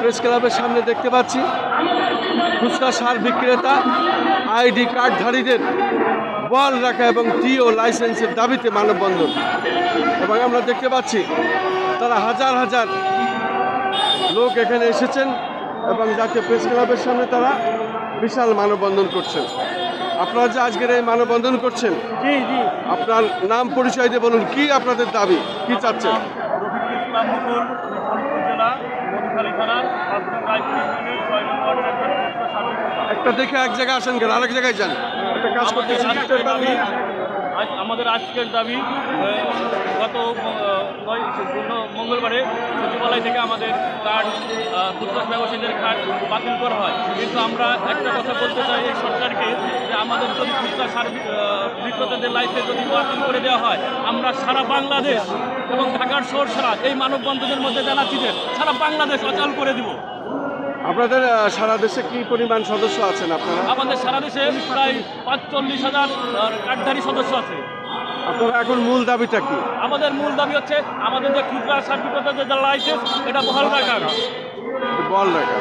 Press ক্লাবের সামনে দেখতে পাচ্ছি খুচরা সার বিক্রেতা আইডি কার্ডধারীদের বল রাখা এবং টিও লাইসেন্সের দাবিতে মানববন্ধন। এবং আমরা দেখতে পাচ্ছি তারা হাজার হাজার লোক এখানে এসেছেন এবং জাতীয় প্রেস ক্লাবের সামনে তারা বিশাল মানববন্ধন করছেন। আপনারা যে আজকের এই মানববন্ধন করছেন, জি জি, আপনার নাম পরিচয় দিয়ে বলুন, কি আপনাদের দাবি, কি চাচ্ছেন? রফিকুল ইসলাম মুকুল, ফরিদপুর জেলা মধুখালী থানার রায়পুর ইউনিয়নের 6 নং ওয়ার্ডের খুচরা সার বিক্রেতা। একটা দেখে এক জায়গায় আসেন কেন, আরেক জায়গায় যান, একটা কাজ করতেছি। আমাদের আজকের দাবি গত মঙ্গলবারে সচিবালয় থেকে আমাদের কার্ড খুচরা ব্যবসায়ীদের কার্ড বাতিল করা হয়, কিন্তু আমরা একটা কথা বলতে চাই এই সরকারকে যে আমাদের যদি খুচরা সার বিক্রেতাদের লাইসেন্স যদি বাতিল করে দেওয়া হয়, আমরা সারা বাংলাদেশ এবং ঢাকার শহর ছাড়া এই মানববন্ধনের মধ্যে জানাচ্ছি যে সারা বাংলাদেশ অচল করে দিব। আপনাদের সারা দেশে কি পরিমাণ সদস্য আছেন আপনারা? আমাদের সারা দেশে প্রায় 45,000 কার্ডধারী সদস্য আছে। আপনারা এখন মূল দাবিটা কি? আমাদের মূল দাবি হচ্ছে আমাদের যে খুচরা সার বিক্রেতাদের যে লাইসেন্স এটা বহাল রাখা। বল রাখা।